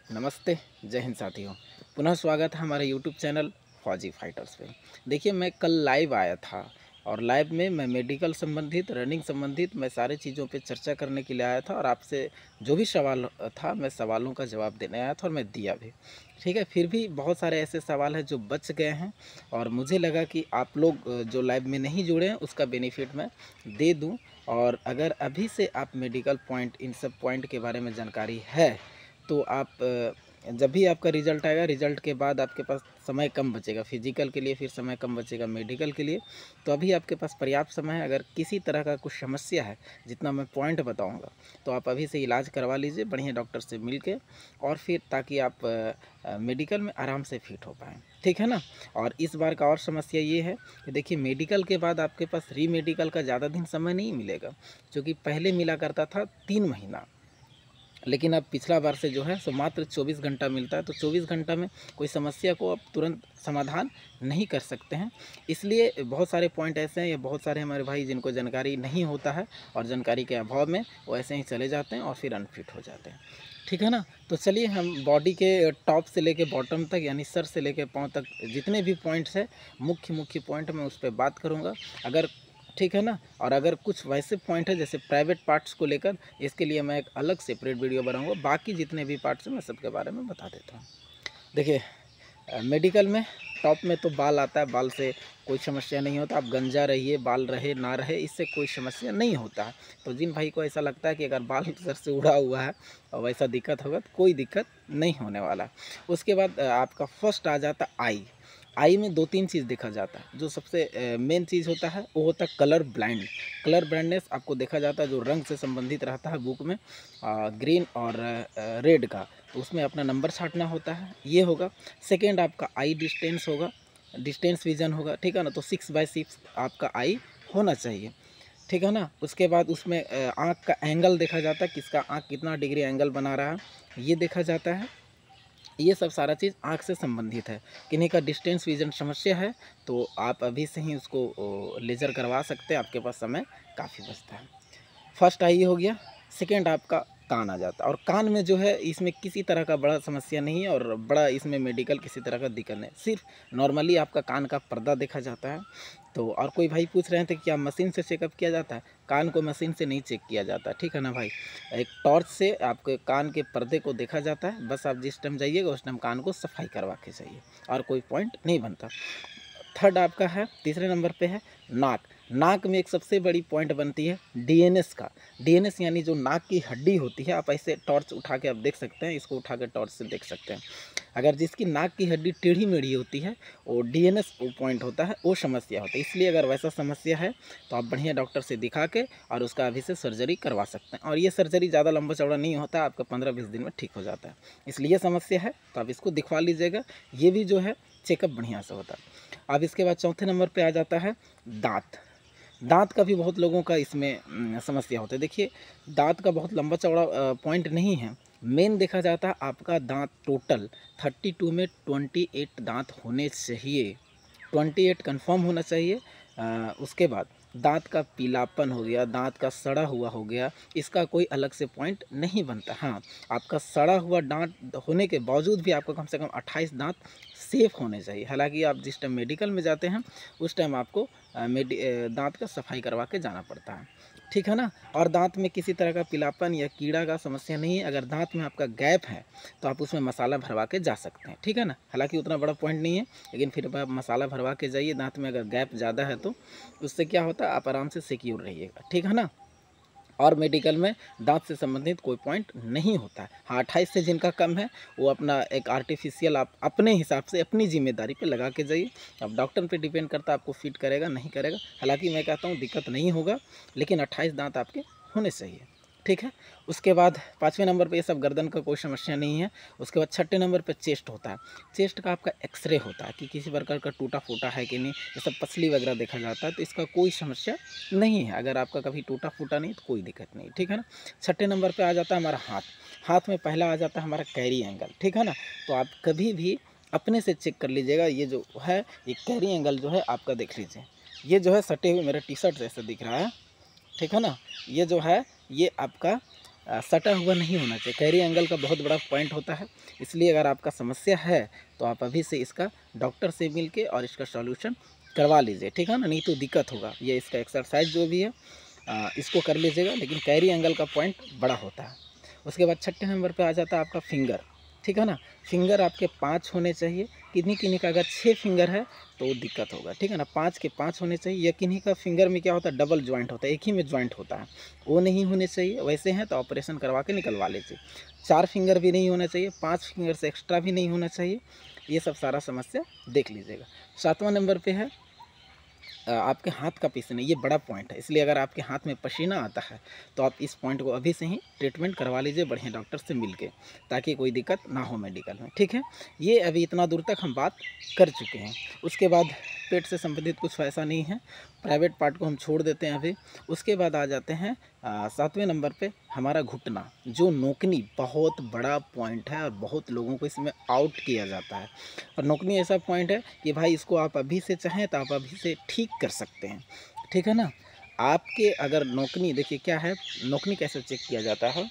नमस्ते, जय हिंद साथियों। पुनः स्वागत है हमारे यूट्यूब चैनल फौजी फाइटर्स पे। देखिए, मैं कल लाइव आया था और लाइव में मैं मेडिकल संबंधित, रनिंग संबंधित मैं सारे चीज़ों पे चर्चा करने के लिए आया था और आपसे जो भी सवाल था मैं सवालों का जवाब देने आया था और मैं दिया भी। ठीक है, फिर भी बहुत सारे ऐसे सवाल हैं जो बच गए हैं और मुझे लगा कि आप लोग जो लाइव में नहीं जुड़े हैं उसका बेनिफिट मैं दे दूँ। और अगर अभी से आप मेडिकल पॉइंट, इन सब पॉइंट के बारे में जानकारी है तो आप जब भी आपका रिज़ल्ट आएगा, रिज़ल्ट के बाद आपके पास समय कम बचेगा, फिजिकल के लिए फिर समय कम बचेगा मेडिकल के लिए। तो अभी आपके पास पर्याप्त समय है। अगर किसी तरह का कुछ समस्या है, जितना मैं पॉइंट बताऊंगा, तो आप अभी से इलाज करवा लीजिए बढ़िया डॉक्टर से मिल के, और फिर ताकि आप मेडिकल में आराम से फिट हो पाएँ। ठीक है ना। और इस बार का और समस्या ये है कि देखिए, मेडिकल के बाद आपके पास री मेडिकल का ज़्यादा दिन समय नहीं मिलेगा, जो कि पहले मिला करता था 3 महीना, लेकिन अब पिछला बार से जो है सो मात्र 24 घंटा मिलता है। तो 24 घंटा में कोई समस्या को आप तुरंत समाधान नहीं कर सकते हैं। इसलिए बहुत सारे पॉइंट ऐसे हैं, या बहुत सारे हमारे भाई जिनको जानकारी नहीं होता है और जानकारी के अभाव में वो ऐसे ही चले जाते हैं और फिर अनफिट हो जाते हैं। ठीक है ना। तो चलिए, हम बॉडी के टॉप से लेके बॉटम तक, यानी सर से लेके पाँव तक जितने भी पॉइंट्स हैं, मुख्य मुख्य पॉइंट मैं उस पर बात करूँगा। अगर ठीक है ना। और अगर कुछ वैसे पॉइंट है जैसे प्राइवेट पार्ट्स को लेकर, इसके लिए मैं एक अलग सेपरेट वीडियो बनाऊंगा। बाकी जितने भी पार्ट्स हैं मैं सबके बारे में बता देता हूँ। देखिए, मेडिकल में टॉप में तो बाल आता है, बाल से कोई समस्या नहीं होता। आप गंजा रहिए, बाल रहे ना रहे, इससे कोई समस्या नहीं होता है। तो जिन भाई को ऐसा लगता है कि अगर बाल सर से उड़ा हुआ है और वैसा दिक्कत होगा, तो कोई दिक्कत नहीं होने वाला। उसके बाद आपका फर्स्ट आ जाता आई। आई में 2-3 चीज़ देखा जाता है। जो सबसे मेन चीज़ होता है वो होता है कलर ब्लाइंड। कलर ब्लाइंडनेस आपको देखा जाता है जो रंग से संबंधित रहता है बुक में, ग्रीन और रेड का, तो उसमें अपना नंबर छांटना होता है, ये होगा। सेकेंड आपका आई डिस्टेंस होगा, डिस्टेंस विजन होगा। ठीक है ना। तो 6/6 आपका आई होना चाहिए। ठीक है ना। उसके बाद उसमें आँख का एंगल देखा जाता है, किसका आँख कितना डिग्री एंगल बना रहा है, ये देखा जाता है। ये सब सारा चीज़ आँख से संबंधित है। किन्हीं का डिस्टेंस विजन समस्या है तो आप अभी से ही उसको लेज़र करवा सकते हैं, आपके पास समय काफ़ी बचता है। फर्स्ट आई हो गया। सेकेंड आपका कान आ जाता है, और कान में जो है इसमें किसी तरह का बड़ा समस्या नहीं है और बड़ा इसमें मेडिकल किसी तरह का दिक्कत नहीं, सिर्फ नॉर्मली आपका कान का पर्दा देखा जाता है। तो और कोई भाई पूछ रहे थे कि क्या मशीन से चेकअप किया जाता है? कान को मशीन से नहीं चेक किया जाता, ठीक है ना भाई। एक टॉर्च से आपके कान के पर्दे को देखा जाता है। बस आप जिस टाइम जाइएगा उस टाइम कान को सफाई करवा के जाइए, और कोई पॉइंट नहीं बनता। थर्ड आपका है, तीसरे नंबर पे है नाक। नाक में एक सबसे बड़ी पॉइंट बनती है डीएनएस का। डीएनएस यानी जो नाक की हड्डी होती है, आप ऐसे टॉर्च उठा के आप देख सकते हैं, इसको उठा के टॉर्च से देख सकते हैं। अगर जिसकी नाक की हड्डी टेढ़ी मेढ़ी होती है, वो डीएनएस वो पॉइंट होता है, वो समस्या होता है। इसलिए अगर वैसा समस्या है तो आप बढ़िया डॉक्टर से दिखा के और उसका अभी से सर्जरी करवा सकते हैं। और ये सर्जरी ज़्यादा लंबा चौड़ा नहीं होता, आपका 15-20 दिन में ठीक हो जाता है। इसलिए समस्या है तो आप इसको दिखवा लीजिएगा। ये भी जो है चेकअप बढ़िया से होता है। अब इसके बाद चौथे नंबर पे आ जाता है दांत। दांत का भी बहुत लोगों का इसमें समस्या होता है। देखिए, दांत का बहुत लंबा चौड़ा पॉइंट नहीं है। मेन देखा जाता है आपका दांत टोटल 32 में 28 दांत होने चाहिए, 28 कंफर्म होना चाहिए। उसके बाद दांत का पीलापन हो गया, दांत का सड़ा हुआ हो गया, इसका कोई अलग से पॉइंट नहीं बनता। हाँ, आपका सड़ा हुआ दांत होने के बावजूद भी आपका कम से कम 28 दांत सेफ होने चाहिए। हालांकि आप जिस टाइम मेडिकल में जाते हैं उस टाइम आपको दांत का सफाई करवा के जाना पड़ता है। ठीक है ना। और दांत में किसी तरह का पीलापन या कीड़ा का समस्या नहीं है। अगर दांत में आपका गैप है तो आप उसमें मसाला भरवा के जा सकते हैं। ठीक है ना। हालांकि उतना बड़ा पॉइंट नहीं है, लेकिन फिर आप मसाला भरवा के जाइए। दांत में अगर गैप ज़्यादा है तो उससे क्या होता है, आप आराम से सिक्योर रहिएगा। ठीक है ना। और मेडिकल में दांत से संबंधित कोई पॉइंट नहीं होता है। हाँ, 28 से जिनका कम है वो अपना एक आर्टिफिशियल आप अपने हिसाब से अपनी जिम्मेदारी पे लगा के जाइए। अब डॉक्टर पे डिपेंड करता है आपको फिट करेगा नहीं करेगा। हालांकि मैं कहता हूँ दिक्कत नहीं होगा, लेकिन 28 दांत आपके होने चाहिए। ठीक है। उसके बाद 5वें नंबर पे ये सब गर्दन का कोई समस्या नहीं है। उसके बाद 6ठे नंबर पे चेस्ट होता है। चेस्ट का आपका एक्सरे होता है कि किसी प्रकार का टूटा फूटा है कि नहीं, ये सब पसली वगैरह देखा जाता है। तो इसका कोई समस्या नहीं है। अगर आपका कभी टूटा फूटा नहीं तो कोई दिक्कत नहीं। ठीक है ना। 6ठे नंबर पे आ जाता है हमारा हाथ। हाथ में पहला आ जाता है हमारा कैरी एंगल। ठीक है ना। तो आप कभी भी अपने से चेक कर लीजिएगा। ये जो है ये कैरी एंगल जो है आपका देख लीजिए, ये जो है सटे हुए मेरा टी शर्ट जैसे दिख रहा है। ठीक है ना। ये जो है ये आपका सटा हुआ नहीं होना चाहिए। कैरी एंगल का बहुत बड़ा पॉइंट होता है, इसलिए अगर आपका समस्या है तो आप अभी से इसका डॉक्टर से मिल के और इसका सॉल्यूशन करवा लीजिए, ठीक है ना, नहीं तो दिक्कत होगा। ये इसका एक्सरसाइज जो भी है इसको कर लीजिएगा, लेकिन कैरी एंगल का पॉइंट बड़ा होता है। उसके बाद छठे नंबर पे आ जाता है आपका फिंगर, ठीक है ना। फिंगर आपके 5 होने चाहिए। किन्हीं किन्हीं का अगर 6 फिंगर है तो दिक्कत होगा, ठीक है ना। 5 के 5 होने चाहिए। या किन्हीं का फिंगर में क्या होता है, डबल जॉइंट होता है, एक ही में जॉइंट होता है, वो नहीं होने चाहिए। वैसे हैं तो ऑपरेशन करवा के निकलवा लीजिए। 4 फिंगर भी नहीं होना चाहिए, 5 फिंगर से एक्स्ट्रा भी नहीं होना चाहिए। ये सब सारा समस्या देख लीजिएगा। 7वां नंबर पे है आपके हाथ का पसीना। ये बड़ा पॉइंट है, इसलिए अगर आपके हाथ में पसीना आता है तो आप इस पॉइंट को अभी से ही ट्रीटमेंट करवा लीजिए बढ़िया डॉक्टर से मिलके, ताकि कोई दिक्कत ना हो मेडिकल में, ठीक है। ये अभी इतना दूर तक हम बात कर चुके हैं। उसके बाद पेट से संबंधित कुछ ऐसा नहीं है, प्राइवेट पार्ट को हम छोड़ देते हैं अभी। उसके बाद आ जाते हैं 7वें नंबर पे हमारा घुटना, जो नोकनी बहुत बड़ा पॉइंट है और बहुत लोगों को इसमें आउट किया जाता है। और नोकनी ऐसा पॉइंट है कि भाई इसको आप अभी से चाहें तो आप अभी से ठीक कर सकते हैं, ठीक है ना। आपके अगर नोकनी, देखिए क्या है, नोकनी कैसे चेक किया जाता है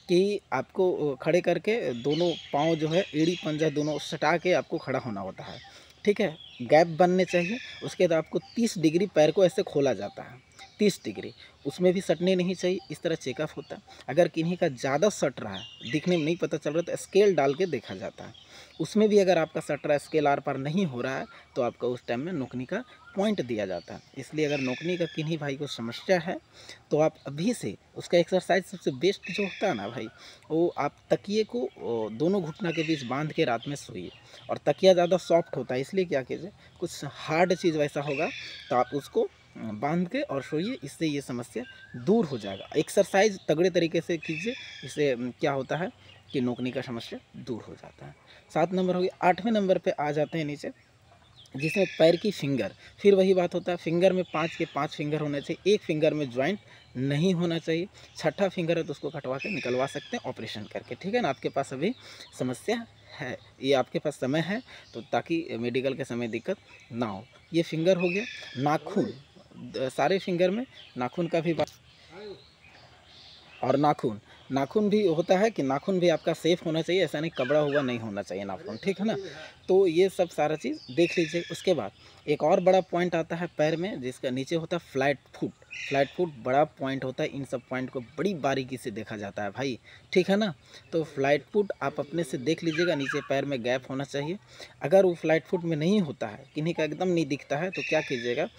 कि आपको खड़े करके दोनों पाँव जो है, एड़ी पंजा दोनों सटा के आपको खड़ा होना होता है, ठीक है। गैप बनने चाहिए। उसके बाद आपको 30 डिग्री पैर को ऐसे खोला जाता है, 30 डिग्री, उसमें भी सटने नहीं चाहिए। इस तरह चेकअप होता है। अगर किन्हीं का ज़्यादा सट रहा है, दिखने में नहीं पता चल रहा, तो स्केल डाल के देखा जाता है। उसमें भी अगर आपका सट रहा है, स्केल आर पार नहीं हो रहा है, तो आपका उस टाइम में नोकनी का पॉइंट दिया जाता है। इसलिए अगर नोकनी का किन्हीं भाई को समस्या है तो आप अभी से उसका एक्सरसाइज सबसे बेस्ट जो होता है ना भाई, वो आप तकिए को दोनों घुटना के बीच बांध के रात में सोइए। और तकिया ज़्यादा सॉफ्ट होता है, इसलिए क्या कीजिए, कुछ हार्ड चीज़ वैसा होगा तो आप उसको बांध के और सोइए। इससे ये समस्या दूर हो जाएगा। एक्सरसाइज तगड़े तरीके से कीजिए, इससे क्या होता है कि नोकनी का समस्या दूर हो जाता है। 7 नंबर हो गया। 8वें नंबर पे आ जाते हैं नीचे, जिसमें पैर की फिंगर। फिर वही बात होता है, फिंगर में 5 के 5 फिंगर होने चाहिए, एक फिंगर में जॉइंट नहीं होना चाहिए। छठा फिंगर है तो उसको कटवा के निकलवा सकते हैं ऑपरेशन करके, ठीक है ना। आपके पास अभी समस्या है, ये आपके पास समय है, तो ताकि मेडिकल के समय दिक्कत ना हो। ये फिंगर हो गया। नाखून, सारे फिंगर में नाखून का भी बात। और नाखून, नाखून भी होता है कि नाखून भी आपका सेफ होना चाहिए, ऐसा नहीं कबड़ा हुआ नहीं होना चाहिए नाखून, ठीक है ना। तो ये सब सारा चीज़ देख लीजिए। उसके बाद एक और बड़ा पॉइंट आता है पैर में, जिसका नीचे होता है फ्लैट फुट। फ्लैट फुट बड़ा पॉइंट होता है, इन सब पॉइंट को बड़ी बारीकी से देखा जाता है भाई, ठीक है ना। तो फ्लैट फुट आप अपने से देख लीजिएगा, नीचे पैर में गैप होना चाहिए। अगर वो फ्लैट फुट में नहीं होता है, किन्हीं का एकदम नहीं दिखता है, तो क्या कीजिएगा,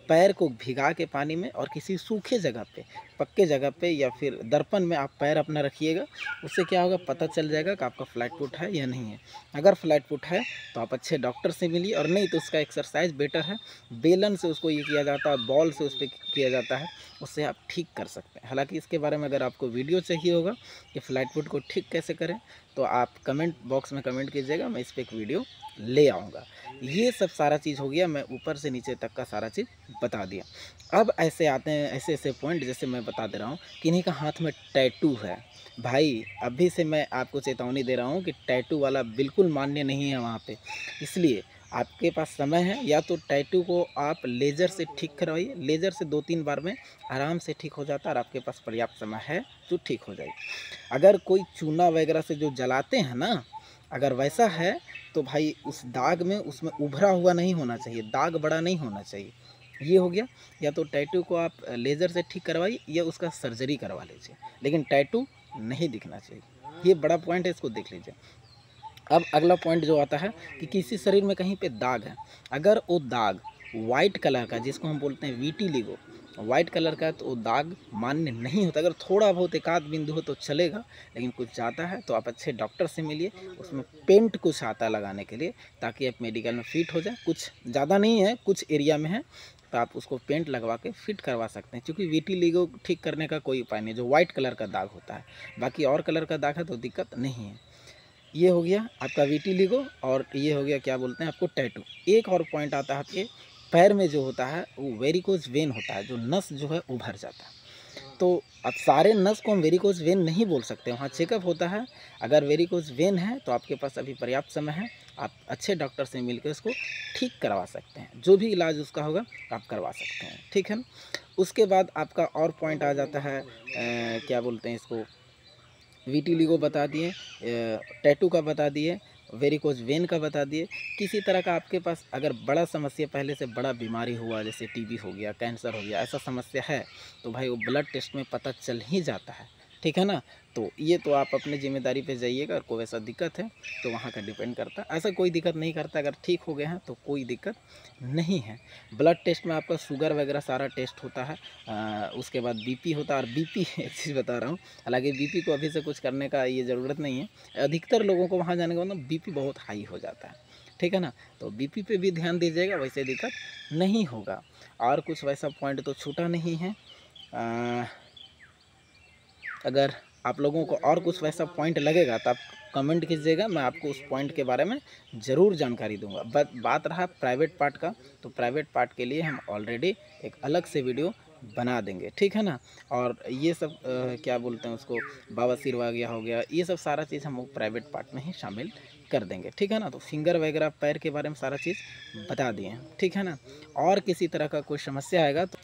पैर को भिगा के पानी में और किसी सूखे जगह पे, पक्के जगह पे या फिर दर्पण में आप पैर अपना रखिएगा। उससे क्या होगा, पता चल जाएगा कि आपका फ्लैट फुट है या नहीं है। अगर फ्लैट फुट है तो आप अच्छे डॉक्टर से मिलिए, और नहीं तो उसका एक्सरसाइज बेटर है, बेलन से उसको ये किया जाता है, बॉल से उस पर किया जाता है, उससे आप ठीक कर सकते हैं। हालांकि इसके बारे में अगर आपको वीडियो चाहिए होगा कि फ्लैट फुट को ठीक कैसे करें, तो आप कमेंट बॉक्स में कमेंट कीजिएगा, मैं इस पर एक वीडियो ले आऊँगा। ये सब सारा चीज़ हो गया, मैं ऊपर से नीचे तक का सारा चीज़ बता दिया। अब ऐसे आते हैं ऐसे ऐसे पॉइंट, जैसे मैं बता दे रहा हूँ, किन्हीं का हाथ में टैटू है भाई, अभी से मैं आपको चेतावनी दे रहा हूँ कि टैटू वाला बिल्कुल मान्य नहीं है वहाँ पे। इसलिए आपके पास समय है, या तो टैटू को आप लेज़र से ठीक करवाइए। लेज़र से 2-3 बार में आराम से ठीक हो जाता है, और आपके पास पर्याप्त समय है तो ठीक हो जाएगी। अगर कोई चूना वगैरह से जो जलाते हैं ना, अगर वैसा है तो भाई उस दाग में, उसमें उभरा हुआ नहीं होना चाहिए, दाग बड़ा नहीं होना चाहिए। ये हो गया। या तो टैटू को आप लेज़र से ठीक करवाइए या उसका सर्जरी करवा लीजिए, लेकिन टैटू नहीं दिखना चाहिए। ये बड़ा पॉइंट है, इसको देख लीजिए। अब अगला पॉइंट जो आता है कि किसी शरीर में कहीं पे दाग है, अगर वो दाग वाइट कलर का, जिसको हम बोलते हैं वीटिलिगो, वाइट कलर का, तो वो दाग मान्य नहीं होता। अगर थोड़ा बहुत एक आध बिंदु हो तो चलेगा, लेकिन कुछ ज़्यादा है तो आप अच्छे डॉक्टर से मिलिए। उसमें पेंट कुछ आता है लगाने के लिए, ताकि आप मेडिकल में फिट हो जाए। कुछ ज़्यादा नहीं है, कुछ एरिया में है, तो आप उसको पेंट लगवा के फिट करवा सकते हैं, क्योंकि वीटिलिगो ठीक करने का कोई उपाय नहीं, जो वाइट कलर का दाग होता है। बाकी और कलर का दाग है तो दिक्कत नहीं है। ये हो गया आपका वीटिलिगो, और ये हो गया क्या बोलते हैं आपको, टैटू। एक और पॉइंट आता है आपके पैर में जो होता है, वो वेरिकोज वेन होता है, जो नस जो है उभर जाता है। तो अब सारे नस को हम वेरिकोज वेन नहीं बोल सकते, वहाँ चेकअप होता है। अगर वेरिकोज वेन है तो आपके पास अभी पर्याप्त समय है, आप अच्छे डॉक्टर से मिलकर उसको ठीक करवा सकते हैं। जो भी इलाज उसका होगा आप करवा सकते हैं, ठीक है ना। उसके बाद आपका और पॉइंट आ जाता है क्या बोलते हैं इसको, विटिलिगो बता दिए, टैटू का बता दिए, वेरिकोज वेन का बता दिए। किसी तरह का आपके पास अगर बड़ा समस्या, पहले से बड़ा बीमारी हुआ, जैसे टीबी हो गया, कैंसर हो गया, ऐसा समस्या है तो भाई वो ब्लड टेस्ट में पता चल ही जाता है, ठीक है ना। तो ये तो आप अपने जिम्मेदारी पे जाइएगा, और कोई ऐसा दिक्कत है तो वहाँ का डिपेंड करता है। ऐसा कोई दिक्कत नहीं करता, अगर ठीक हो गए हैं तो कोई दिक्कत नहीं है। ब्लड टेस्ट में आपका शुगर वगैरह सारा टेस्ट होता है, उसके बाद बीपी होता है। और बीपी एक चीज़ बता रहा हूँ, हालांकि बीपी को अभी से कुछ करने का ये ज़रूरत नहीं है। अधिकतर लोगों को वहाँ जाने के बाद बीपी बहुत हाई हो जाता है, ठीक है ना। तो बीपी पे भी ध्यान दीजिएगा, वैसे दिक्कत नहीं होगा। और कुछ वैसा पॉइंट तो छूटा नहीं है। अगर आप लोगों को और कुछ वैसा पॉइंट लगेगा तो आप कमेंट कीजिएगा, मैं आपको उस पॉइंट के बारे में ज़रूर जानकारी दूंगा। बात रहा प्राइवेट पार्ट का, तो प्राइवेट पार्ट के लिए हम ऑलरेडी एक अलग से वीडियो बना देंगे, ठीक है ना। और ये सब क्या बोलते हैं उसको, बवासीर वगैरह हो गया, ये सब सारा चीज़ हम प्राइवेट पार्ट में ही शामिल कर देंगे, ठीक है ना। तो फिंगर वगैरह पैर के बारे में सारा चीज़ बता दिए हैं, ठीक है ना। और किसी तरह का कोई समस्या आएगा तो,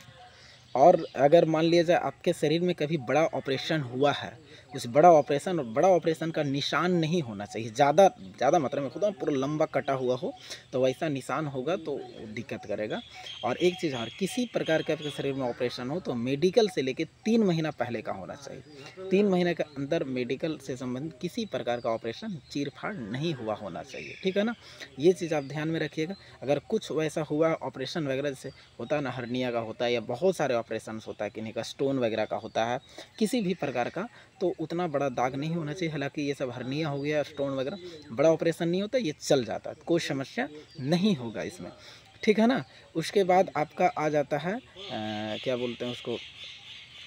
और अगर मान लिया जाए आपके शरीर में कभी बड़ा ऑपरेशन हुआ है, कुछ बड़ा ऑपरेशन, और बड़ा ऑपरेशन का निशान नहीं होना चाहिए, ज़्यादा मात्रा में खुदा पूरा लंबा कटा हुआ हो तो वैसा निशान होगा तो दिक्कत करेगा। और एक चीज़ और, किसी प्रकार का आपके शरीर में ऑपरेशन हो तो मेडिकल से लेके 3 महीना पहले का होना चाहिए। 3 महीने के अंदर मेडिकल से संबंधित किसी प्रकार का ऑपरेशन चीर फाड़ नहीं हुआ होना चाहिए, ठीक है ना। ये चीज़ आप ध्यान में रखिएगा। अगर कुछ वैसा हुआ ऑपरेशन वगैरह, जैसे होता है ना हर्निया का होता है, या बहुत सारे ऑपरेशन होता है, किन्हीं का स्टोन वगैरह का होता है, किसी भी प्रकार का, तो उतना बड़ा दाग नहीं होना चाहिए। हालांकि ये सब हर्निया हो गया, स्टोन वगैरह, बड़ा ऑपरेशन नहीं होता, ये चल जाता है, कोई समस्या नहीं होगा इसमें, ठीक है ना। उसके बाद आपका आ जाता है क्या बोलते हैं उसको,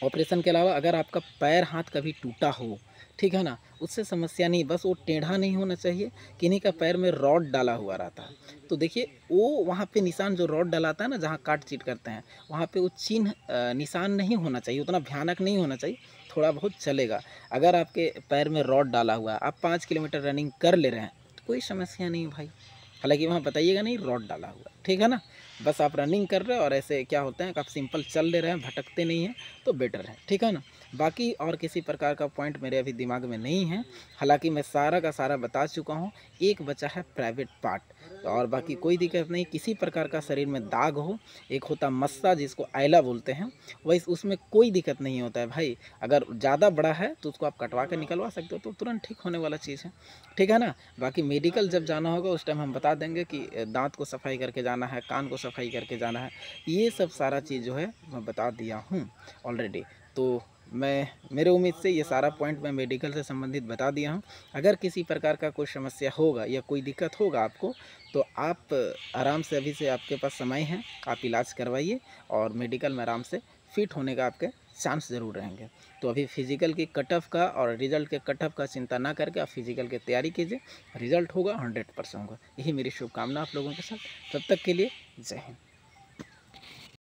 ऑपरेशन के अलावा अगर आपका पैर हाथ कभी टूटा हो, ठीक है ना, उससे समस्या नहीं, बस वो टेढ़ा नहीं होना चाहिए। किन्हीं का पैर में रॉड डाला हुआ रहता है, तो देखिए वो वहाँ पे निशान जो रॉड डलाता है ना, जहाँ काट चीट करते हैं, वहाँ पे वो चिन्ह निशान नहीं होना चाहिए, उतना भयानक नहीं होना चाहिए, थोड़ा बहुत चलेगा। अगर आपके पैर में रॉड डाला हुआ है, आप 5 किलोमीटर रनिंग कर ले रहे हैं तो कोई समस्या नहीं भाई। हालांकि वहाँ बताइएगा नहीं रॉड डाला हुआ, ठीक है ना। बस आप रनिंग कर रहे हो और ऐसे क्या होता है कि आप सिंपल चल ले रहे हैं, भटकते नहीं हैं, तो बेटर है, ठीक है ना। बाकी और किसी प्रकार का पॉइंट मेरे अभी दिमाग में नहीं है। हालांकि मैं सारा का सारा बता चुका हूँ। एक बचा है प्राइवेट पार्ट, और बाकी कोई दिक्कत नहीं। किसी प्रकार का शरीर में दाग हो, एक होता मस्सा जिसको आयला बोलते हैं, वही उसमें कोई दिक्कत नहीं होता है भाई। अगर ज़्यादा बड़ा है तो उसको आप कटवा के निकलवा सकते हो, तो तुरंत ठीक होने वाला चीज़ है, ठीक है ना। बाकी मेडिकल जब जाना होगा उस टाइम हम बता देंगे कि दांत को सफाई करके जाना है, कान को सफाई करके जाना है, ये सब सारा चीज़ जो है मैं बता दिया हूँ ऑलरेडी। तो मैं मेरे उम्मीद से ये सारा पॉइंट मैं मेडिकल से संबंधित बता दिया हूँ। अगर किसी प्रकार का कोई समस्या होगा या कोई दिक्कत होगा आपको, तो आप आराम से, अभी से आपके पास समय है, आप इलाज करवाइए, और मेडिकल में आराम से फिट होने का आपके चांस ज़रूर रहेंगे। तो अभी फिजिकल की कट ऑफ का और रिजल्ट के कट ऑफ का चिंता ना करके आप फिजिकल की तैयारी कीजिए, रिजल्ट होगा 100% होगा। यही मेरी शुभकामना आप लोगों के साथ। तब तक के लिए जय हिंद।